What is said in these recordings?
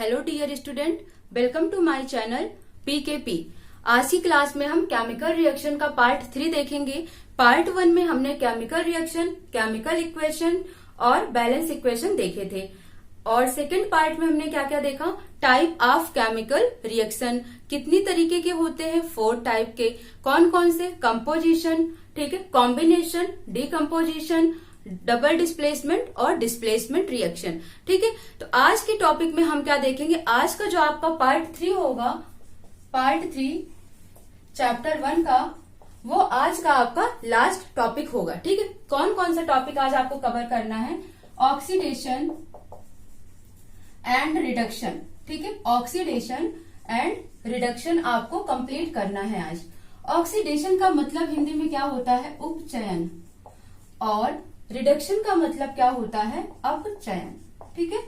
Hello dear student, welcome to my channel PKP. आज की class में हम केमिकल रिएक्शन का पार्ट 3 देखेंगे। पार्ट 1 में हमने केमिकल रिएक्शन, केमिकल इक्वेशन और बैलेंस इक्वेशन देखे थे और सेकंड पार्ट में हमने क्या क्या देखा, टाइप ऑफ केमिकल रिएक्शन, कितनी तरीके के होते हैं, 4 टाइप के, कौन कौन से, कंपोजिशन, ठीक है, कॉम्बिनेशन, डिकम्पोजिशन, डबल डिस्प्लेसमेंट और डिस्प्लेसमेंट रिएक्शन। ठीक है, तो आज के टॉपिक में हम क्या देखेंगे, आज का जो आपका पार्ट 3 होगा, पार्ट 3 चैप्टर 1 का, वो आज का आपका लास्ट टॉपिक होगा। ठीक है, कौन कौन सा टॉपिक आज आपको कवर करना है, ऑक्सीडेशन एंड रिडक्शन। ठीक है, ऑक्सीडेशन एंड रिडक्शन आपको कंप्लीट करना है आज। ऑक्सीडेशन का मतलब हिंदी में क्या होता है, उपचयन, और रिडक्शन का मतलब क्या होता है, अपचयन। ठीक है,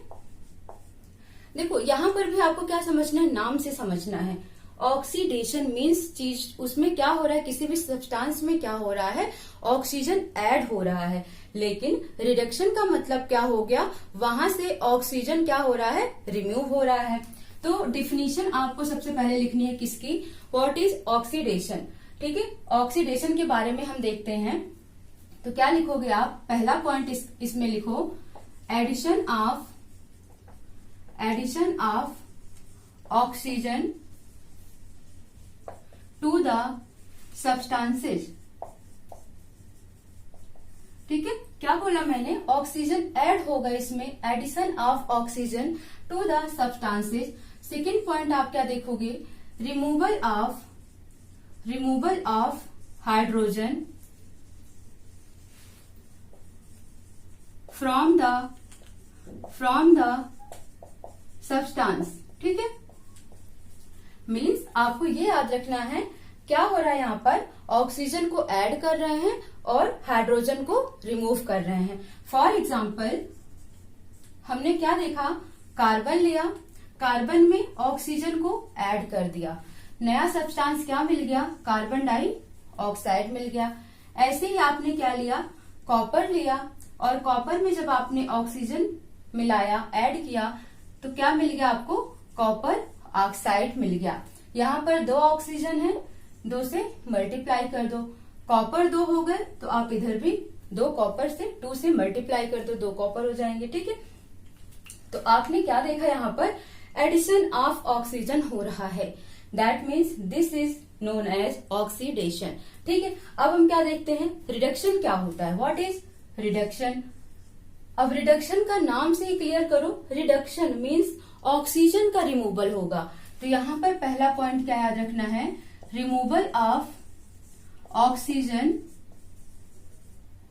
देखो यहां पर भी आपको क्या समझना है, नाम से समझना है। ऑक्सीडेशन मीन्स चीज, उसमें क्या हो रहा है, किसी भी सब्सटेंस में क्या हो रहा है, ऑक्सीजन ऐड हो रहा है। लेकिन रिडक्शन का मतलब क्या हो गया, वहां से ऑक्सीजन क्या हो रहा है, रिमूव हो रहा है। तो डिफिनीशन आपको सबसे पहले लिखनी है किसकी, व्हाट इज ऑक्सीडेशन। ठीक है, ऑक्सीडेशन के बारे में हम देखते हैं। तो क्या लिखोगे आप, पहला पॉइंट इसमें लिखो, addition of oxygen to the substances. ठीक है, क्या बोला मैंने, ऑक्सीजन ऐड होगा इसमें, addition of oxygen to the substances. Second point आप क्या देखोगे, removal of hydrogen from the substance. ठीक है, मीन्स आपको ये याद रखना है क्या हो रहा है, यहाँ पर ऑक्सीजन को ऐड कर रहे हैं और हाइड्रोजन को रिमूव कर रहे हैं। फॉर एग्जाम्पल हमने क्या देखा, कार्बन लिया, कार्बन में ऑक्सीजन को ऐड कर दिया, नया सब्सटेंस क्या मिल गया, कार्बन डाइऑक्साइड मिल गया। ऐसे ही आपने क्या लिया, कॉपर लिया, और कॉपर में जब आपने ऑक्सीजन मिलाया, ऐड किया, तो क्या मिल गया आपको, कॉपर ऑक्साइड मिल गया। यहाँ पर 2 ऑक्सीजन है, 2 से मल्टीप्लाई कर दो, कॉपर 2 हो गए, तो आप इधर भी 2 कॉपर से 2 से मल्टीप्लाई कर दो, 2 कॉपर हो जाएंगे। ठीक है, तो आपने क्या देखा, यहाँ पर एडिशन ऑफ ऑक्सीजन हो रहा है, that means this is known as oxidation. ठीक है, अब हम क्या देखते हैं, रिडक्शन क्या होता है, व्हाट इज रिडक्शन। अब रिडक्शन का नाम से ही क्लियर करो, रिडक्शन मीन्स ऑक्सीजन का रिमूवल होगा। तो यहां पर पहला पॉइंट क्या याद रखना है, removal of oxygen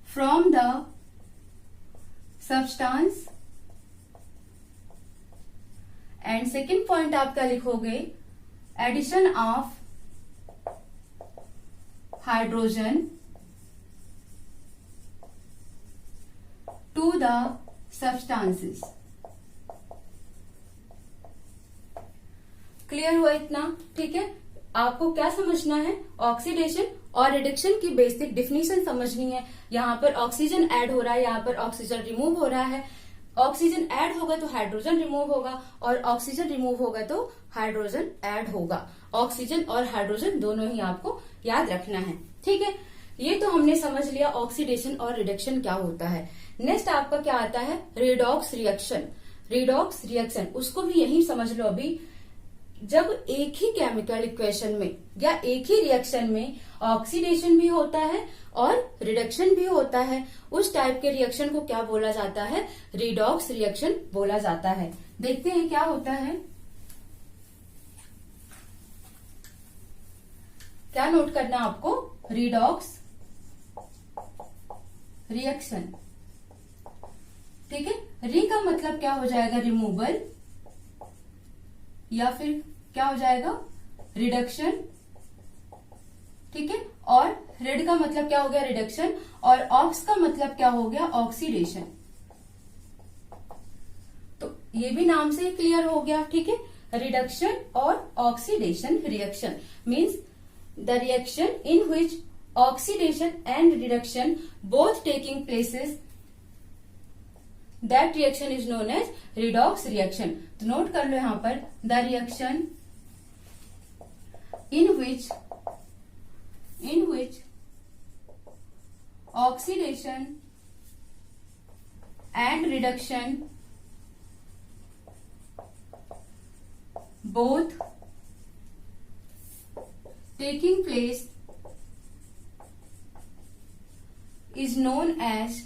from the substance. And second point आप क्या लिखोगे, addition of hydrogen to the substances. Clear हुआ इतना। ठीक है, आपको क्या समझना है, ऑक्सीडेशन और रिडक्शन की बेसिक डिफिनीशन समझनी है। यहाँ पर ऑक्सीजन ऐड हो रहा है, यहाँ पर ऑक्सीजन रिमूव हो रहा है। ऑक्सीजन ऐड होगा तो हाइड्रोजन रिमूव होगा, और ऑक्सीजन रिमूव होगा तो हाइड्रोजन ऐड होगा। ऑक्सीजन और हाइड्रोजन दोनों ही आपको याद रखना है। ठीक है, ये तो हमने समझ लिया ऑक्सीडेशन और रिडक्शन क्या होता है। नेक्स्ट आपका क्या आता है, रेडॉक्स रिएक्शन। रेडॉक्स रिएक्शन उसको भी यही समझ लो अभी, जब एक ही केमिकल इक्वेशन में या एक ही रिएक्शन में ऑक्सीडेशन भी होता है और रिडक्शन भी होता है, उस टाइप के रिएक्शन को क्या बोला जाता है, रेडॉक्स रिएक्शन बोला जाता है। देखते हैं क्या होता है, क्या नोट करना आपको, रेडॉक्स रिएक्शन। ठीक है, री का मतलब क्या हो जाएगा, रिमूवल, या फिर क्या हो जाएगा, रिडक्शन। ठीक है, और रेड का मतलब क्या हो गया, रिडक्शन, और ऑक्स का मतलब क्या हो गया, ऑक्सीडेशन। तो ये भी नाम से क्लियर हो गया। ठीक है, रिडक्शन और oxidation reaction means the reaction in which oxidation and reduction both taking places that reaction is known as redox reaction. तो नोट कर लो यहां पर, the reaction in which oxidation and reduction both taking place is known as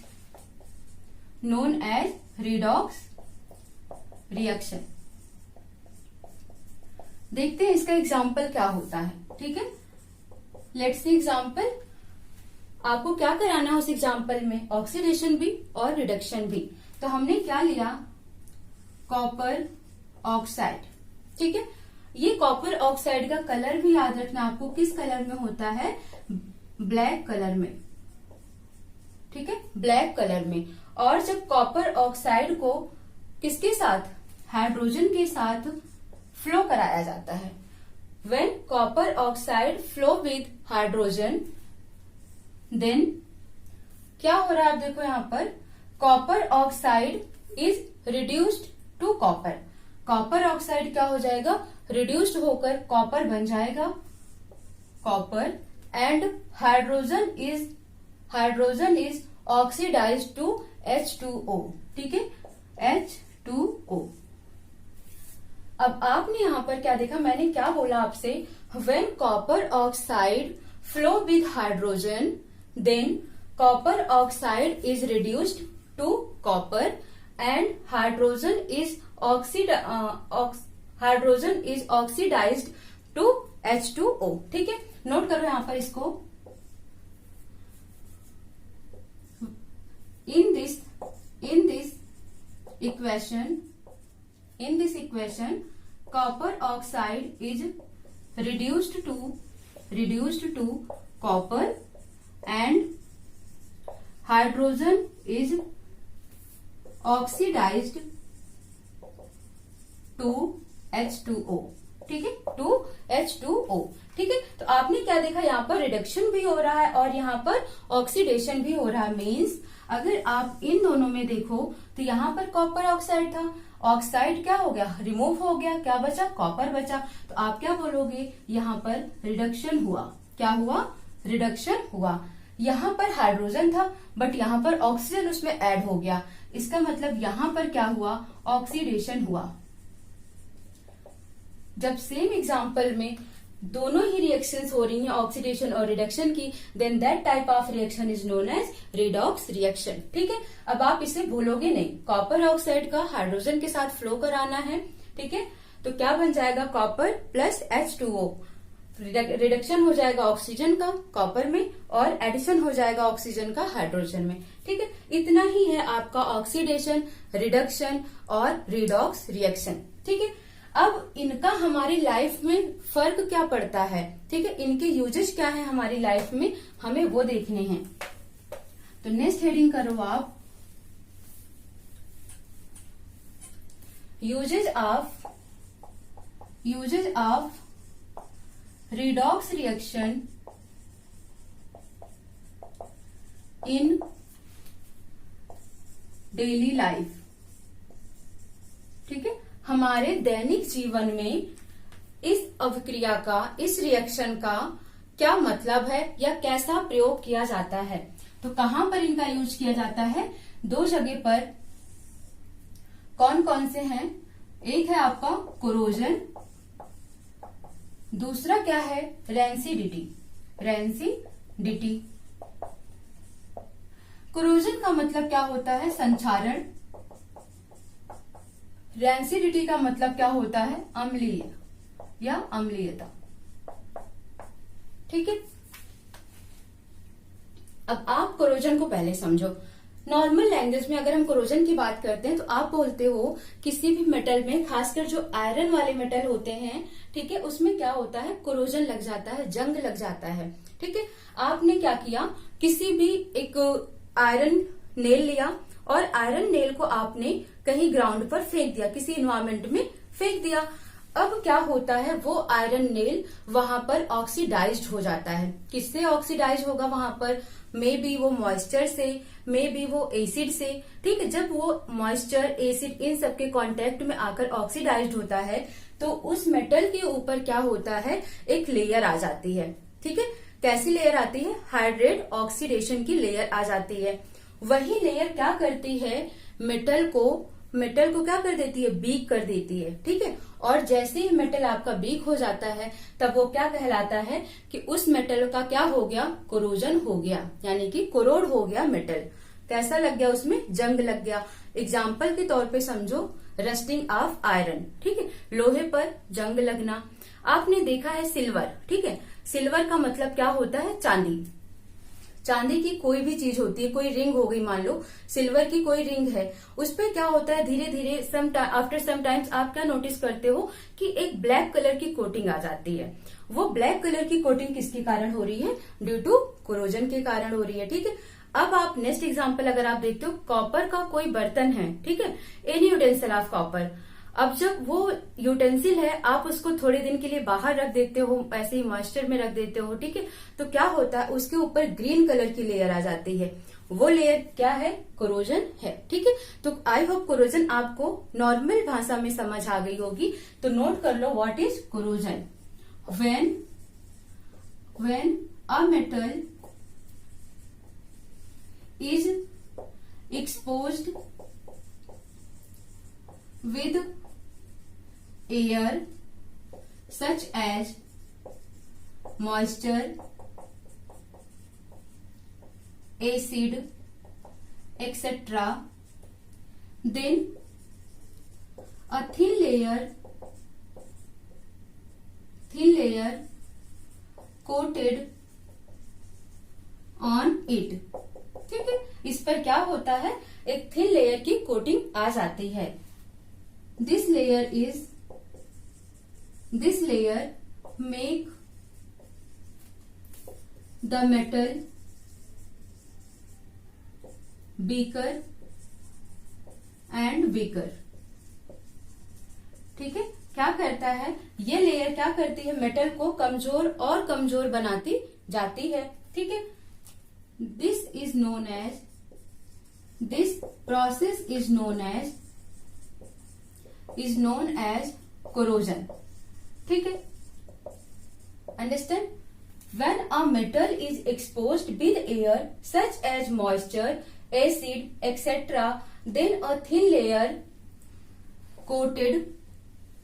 redox reaction। देखते हैं इसका example क्या होता है। ठीक है, लेट्स सी एग्जाम्पल। आपको क्या कराना है उस एग्जाम्पल में, ऑक्सीडेशन भी और रिडक्शन भी। तो हमने क्या लिया, कॉपर ऑक्साइड। ठीक है, ये कॉपर ऑक्साइड का कलर भी याद रखना आपको, किस कलर में होता है, ब्लैक कलर में। ठीक है, ब्लैक कलर में। और जब कॉपर ऑक्साइड को किसके साथ, हाइड्रोजन के साथ फ्लो कराया जाता है, when copper oxide flow with hydrogen, then क्या हो रहा है, आप देखो यहां पर copper oxide is reduced to copper. Copper oxide क्या हो जाएगा, रिड्यूस्ड होकर कॉपर बन जाएगा, copper. And hydrogen is oxidised to H2O। ठीक है, H2O। अब आपने यहां पर क्या देखा, मैंने क्या बोला आपसे, when copper oxide flow with hydrogen, then copper oxide is reduced to copper and hydrogen is oxidized to H2O। ठीक है, नोट करो यहां पर इसको। In this equation, copper oxide is reduced to copper and hydrogen is oxidized to H2O। ठीक है, to H2O। ठीक है, तो आपने क्या देखा, यहाँ पर रिडक्शन भी हो रहा है और यहाँ पर ऑक्सीडेशन भी हो रहा है। मीन्स अगर आप इन दोनों में देखो तो यहाँ पर कॉपर ऑक्साइड था, ऑक्साइड क्या हो गया, रिमूव हो गया, क्या बचा, कॉपर बचा। तो आप क्या बोलोगे, यहाँ पर रिडक्शन हुआ। क्या हुआ, रिडक्शन हुआ। यहाँ पर हाइड्रोजन था बट यहाँ पर ऑक्सीजन उसमें ऐड हो गया, इसका मतलब यहाँ पर क्या हुआ, ऑक्सीडेशन हुआ। जब सेम एग्जाम्पल में दोनों ही रिएक्शंस हो रही हैं, ऑक्सीडेशन और रिडक्शन की, then that type of reaction is known as redox reaction. ठीक है, अब आप इसे भूलोगे नहीं, कॉपर ऑक्साइड का हाइड्रोजन के साथ फ्लो कराना है। ठीक है, तो क्या बन जाएगा, कॉपर प्लस H2O। रिडक्शन हो जाएगा ऑक्सीजन का कॉपर में और एडिशन हो जाएगा ऑक्सीजन का हाइड्रोजन में। ठीक है, इतना ही है आपका ऑक्सीडेशन, रिडक्शन और रिडॉक्स रिएक्शन। ठीक है, अब इनका हमारी लाइफ में फर्क क्या पड़ता है। ठीक है, इनके यूजेज क्या है हमारी लाइफ में, हमें वो देखने हैं। तो नेक्स्ट हेडिंग करो आप, uses of redox reaction in daily life. ठीक है, हमारे दैनिक जीवन में इस अभिक्रिया का, इस रिएक्शन का क्या मतलब है या कैसा प्रयोग किया जाता है। तो कहां पर इनका यूज किया जाता है, दो जगह पर। कौन कौन से हैं, एक है आपका कोरोजन, दूसरा क्या है, रेंसिडिटी। कोरोजन का मतलब क्या होता है, संक्षारण। रेंसिडिटी का मतलब क्या होता है, अम्लीय या अम्लीयता। ठीक है, अब आप कोरोजन को पहले समझो। नॉर्मल लैंग्वेज में अगर हम कोरोजन की बात करते हैं तो आप बोलते हो किसी भी मेटल में, खासकर जो आयरन वाले मेटल होते हैं, ठीक है, उसमें क्या होता है, कोरोजन लग जाता है, जंग लग जाता है। ठीक है, आपने क्या किया, किसी भी एक आयरन नेल लिया और आयरन नेल को आपने कहीं ग्राउंड पर फेंक दिया, किसी इन्वायरमेंट में फेंक दिया। अब क्या होता है, वो आयरन नेल वहां पर ऑक्सीडाइज्ड हो जाता है। किससे ऑक्सीडाइज होगा वहां पर? मे बी वो मॉइस्चर से, मे बी वो एसिड से। ठीक है, जब वो मॉइस्चर, एसिड इन सब के कांटेक्ट में आकर ऑक्सीडाइज्ड होता है तो उस मेटल के ऊपर क्या होता है, एक लेयर आ जाती है। ठीक है, कैसी लेयर आती है? हाइड्रेट ऑक्सीडेशन की लेयर आ जाती है। वही लेयर क्या करती है, मेटल को क्या कर देती है, बीक कर देती है। ठीक है, और जैसे ही मेटल आपका बीक हो जाता है तब वो क्या कहलाता है कि उस मेटल का क्या हो गया, कोरोजन हो गया, यानी कि कोरोड हो गया मेटल। कैसा लग गया, उसमें जंग लग गया। एग्जाम्पल के तौर पे समझो, रस्टिंग ऑफ आयरन। ठीक है, लोहे पर जंग लगना। आपने देखा है सिल्वर। ठीक है, सिल्वर का मतलब क्या होता है, चांदी। चांदी की कोई भी चीज होती है, कोई रिंग हो गई, मान लो सिल्वर की कोई रिंग है, उस पर क्या होता है, धीरे धीरे आफ्टर सम टाइम्स आप क्या नोटिस करते हो कि एक ब्लैक कलर की कोटिंग आ जाती है। वो ब्लैक कलर की कोटिंग किसके कारण हो रही है, ड्यू टू कोरोजन के कारण हो रही है। ठीक है, अब आप नेक्स्ट एग्जांपल अगर आप देखते हो, कॉपर का कोई बर्तन है। ठीक है, एनी यूटेंसिल ऑफ कॉपर। अब जब वो यूटेंसिल है, आप उसको थोड़े दिन के लिए बाहर रख देते हो, ऐसे ही मॉइस्चर में रख देते हो। ठीक है, तो क्या होता है, उसके ऊपर ग्रीन कलर की लेयर आ जाती है। वो लेयर क्या है, कोरोजन है। ठीक है, तो आई होप कोरोजन आपको नॉर्मल भाषा में समझ आ गई होगी। तो नोट कर लो, what is corrosion? When a metal is exposed with air such as moisture, acid, etc., then a thin layer coated on it। ठीक है, इस पर क्या होता है, एक थिन लेयर की कोटिंग आ जाती है। This layer make the metal beaker and weaker. ठीक है, क्या करता है, ये लेयर क्या करती है, मेटल को कमजोर और कमजोर बनाती जाती है। ठीक है, this process is known as corrosion। ठीक है, understand? When a metal is exposed with air such as moisture, acid, etc., then a thin layer coated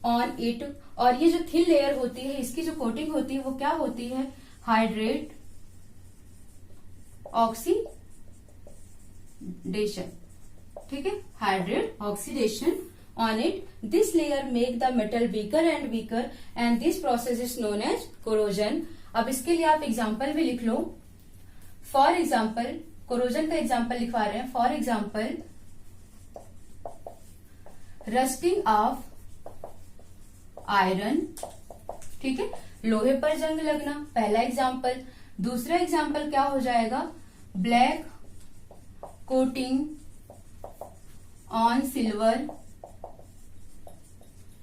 on it। और ये जो थिन लेयर होती है, इसकी जो कोटिंग होती है वो क्या होती है, हाइड्रेट ऑक्सीडेशन। ठीक है, hydrate oxidation on it. This layer make the metal weaker and weaker and this process is known as corrosion. अब इसके लिए आप एग्जाम्पल भी लिख लो। फॉर एग्जाम्पल, कोरोजन का एग्जाम्पल लिखवा रहे हैं। For example, rusting of iron. ठीक है, लोहे पर जंग लगना, पहला एग्जाम्पल। दूसरा एग्जाम्पल क्या हो जाएगा, ब्लैक कोटिंग ऑन सिल्वर।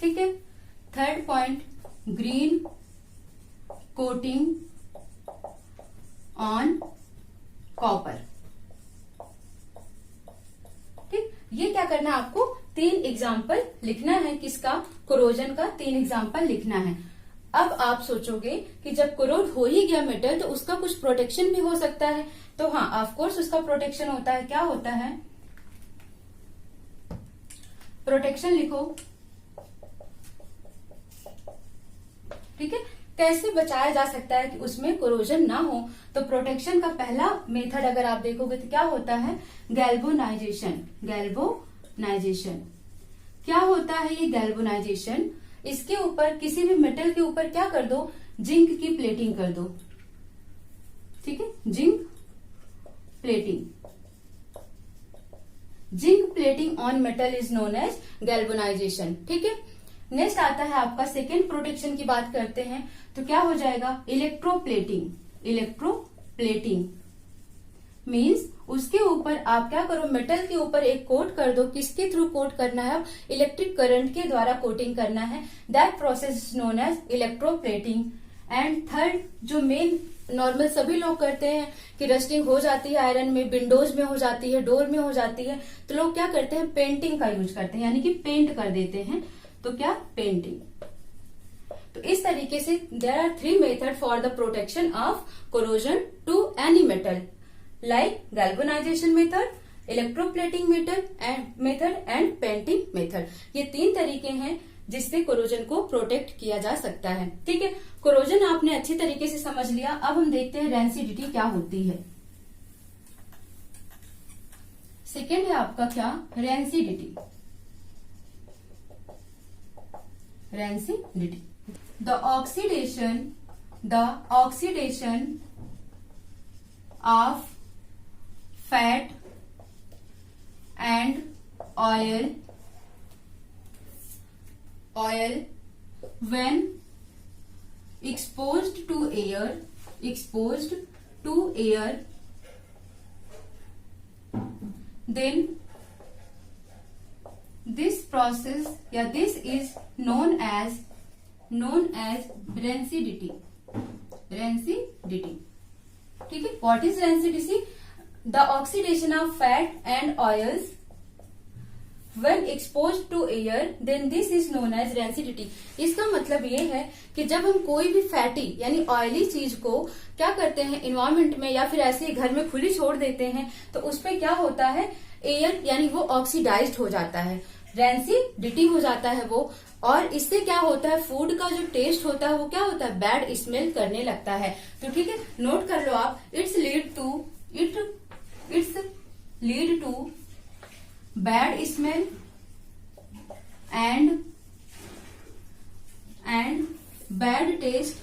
ठीक है, third point, green coating on copper. ठीक, ये क्या करना है आपको, 3 एग्जाम्पल लिखना है। किसका, कोरोजन का 3 एग्जाम्पल लिखना है। अब आप सोचोगे कि जब कोरोड हो ही गया मेटल तो उसका कुछ प्रोटेक्शन भी हो सकता है। तो हाँ, ऑफ कोर्स उसका प्रोटेक्शन होता है। क्या होता है, प्रोटेक्शन लिखो। ठीक है, कैसे बचाया जा सकता है कि उसमें कोरोजन ना हो? तो प्रोटेक्शन का पहला मेथड अगर आप देखोगे तो क्या होता है, गैल्वेनाइजेशन। गैल्वेनाइजेशन क्या होता है, ये गैल्वेनाइजेशन, इसके ऊपर किसी भी मेटल के ऊपर क्या कर दो, जिंक की प्लेटिंग कर दो। ठीक है, zinc plating on metal is known as galvanisation. ठीक है, नेक्स्ट आता है आपका सेकेंड प्रोटेक्शन की बात करते हैं तो क्या हो जाएगा, इलेक्ट्रोप्लेटिंग। इलेक्ट्रोप्लेटिंग मीन्स उसके ऊपर आप क्या करो, मेटल के ऊपर एक कोट कर दो। किसके थ्रू कोट करना है? इलेक्ट्रिक करंट के द्वारा कोटिंग करना है। That process is known as electroplating. And third, जो मेन नॉर्मल सभी लोग करते हैं कि रस्टिंग हो जाती है आयरन में, विंडोज में हो जाती है, डोर में हो जाती है, तो लोग क्या करते हैं, पेंटिंग का यूज करते हैं, यानी कि पेंट कर देते हैं। तो क्या? पेंटिंग। तो इस तरीके से there are 3 method for the protection of corrosion to any metal, like galvanisation method, electroplating method and painting method. ये 3 तरीके हैं जिससे कोरोजन को प्रोटेक्ट किया जा सकता है। ठीक है, कोरोजन आपने अच्छी तरीके से समझ लिया। अब हम देखते हैं रैंसिडिटी क्या होती है। सेकेंड है आपका क्या? Rancidity. Rancidity, the oxidation of fat and oil when exposed to air, then this process, this is known as rancidity. ठीक है, what is rancidity? The oxidation of fat and oils when exposed to air, then this is known as rancidity. इसका मतलब ये है कि जब हम कोई भी फैटी यानी ऑयली चीज को क्या करते हैं, इन्वायरमेंट में या फिर ऐसे ही घर में खुली छोड़ देते हैं, तो उसपे क्या होता है, एयर यानी वो ऑक्सीडाइज्ड हो जाता है, रैंसिडिटी हो जाता है वो। और इससे क्या होता है, फूड का जो टेस्ट होता है वो क्या होता है, बैड स्मेल करने लगता है। तो ठीक है, नोट कर लो आप, it's lead to bad smell and bad taste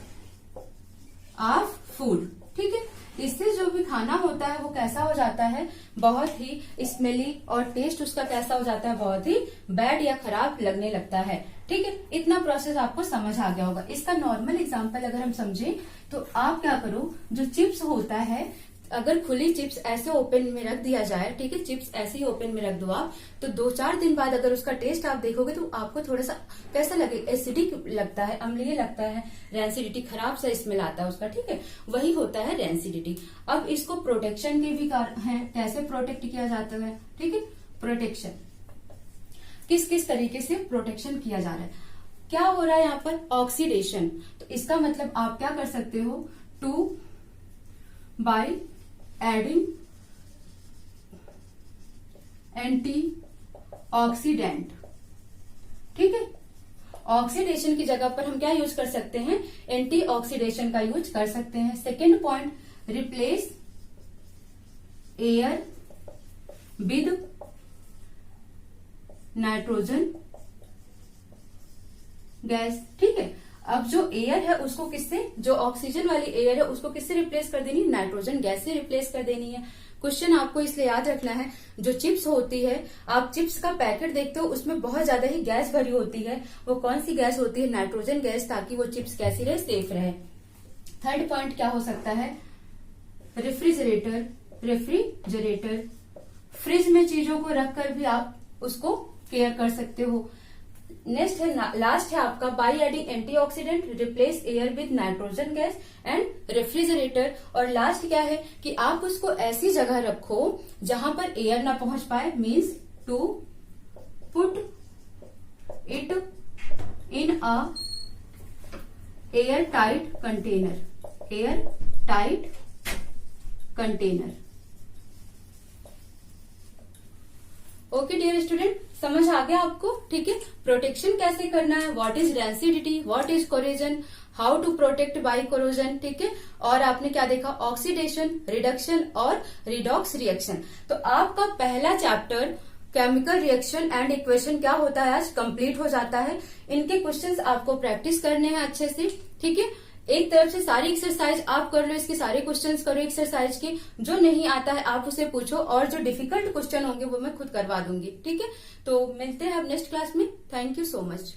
of food. ठीक है, इससे जो भी खाना होता है वो कैसा हो जाता है, बहुत ही स्मेली, और टेस्ट उसका कैसा हो जाता है, बहुत ही बैड या खराब लगने लगता है। ठीक है, इतना प्रोसेस आपको समझ आ गया होगा। इसका नॉर्मल एग्जांपल अगर हम समझे तो आप क्या करो, जो चिप्स होता है, अगर खुली चिप्स ऐसे ओपन में रख दिया जाए, ठीक है, चिप्स ऐसे ही ओपन में रख दो आप, तो 2-4 दिन बाद अगर उसका टेस्ट आप देखोगे तो आपको थोड़ा सा कैसा लगे, एसिडिक लगता है, अम्लीय लगता है, रैंसिडिटी, खराब सा स्मेल आता है उसका। ठीक है, वही होता है रैंसिडिटी। अब इसको प्रोटेक्शन के भी कारण है, कैसे प्रोटेक्ट किया जाता है। ठीक है, प्रोटेक्शन किस किस तरीके से प्रोटेक्शन किया जा रहा है, क्या हो रहा है यहाँ पर, ऑक्सीडेशन। तो इसका मतलब आप क्या कर सकते हो, टू बाय एडिंग एंटीऑक्सीडेंट। ठीक है, ऑक्सीडेशन की जगह पर हम क्या यूज कर सकते हैं, एंटीऑक्सीडेशन का यूज कर सकते हैं। Second point, replace air with nitrogen gas. ठीक है, अब जो एयर है उसको किससे, जो ऑक्सीजन वाली एयर है उसको किससे रिप्लेस कर देनी है, नाइट्रोजन गैस से रिप्लेस कर देनी है। क्वेश्चन आपको इसलिए याद रखना है, जो चिप्स होती है, आप चिप्स का पैकेट देखते हो उसमें बहुत ज्यादा ही गैस भरी होती है, वो कौन सी गैस होती है, नाइट्रोजन गैस, ताकि वो चिप्स कैसी रहे, सेफ रहे। थर्ड पॉइंट क्या हो सकता है, रेफ्रिजरेटर, फ्रिज में चीजों को रखकर भी आप उसको केयर कर सकते हो। नेक्स्ट है, लास्ट है आपका, by adding antioxidant replace air with nitrogen gas and refrigerator. और लास्ट क्या है कि आप उसको ऐसी जगह रखो जहां पर एयर ना पहुंच पाए, means to put it in a air tight container. Okay dear student, समझ आ गया आपको। ठीक है, प्रोटेक्शन कैसे करना है, what is rancidity, what is corrosion, how to protect by corrosion. ठीक है, और आपने क्या देखा, ऑक्सीडेशन, रिडक्शन और रिडॉक्स रिएक्शन। तो आपका पहला chapter chemical reaction and equation क्या होता है आज कंप्लीट हो जाता है। इनके क्वेश्चंस आपको प्रैक्टिस करने हैं अच्छे से। ठीक है, एक तरफ से सारी एक्सरसाइज आप कर लो, इसके सारे क्वेश्चंस करो एक्सरसाइज के, जो नहीं आता है आप उसे पूछो, और जो डिफिकल्ट क्वेश्चन होंगे वो मैं खुद करवा दूंगी। ठीक है, तो मिलते हैं अब नेक्स्ट क्लास में। Thank you so much.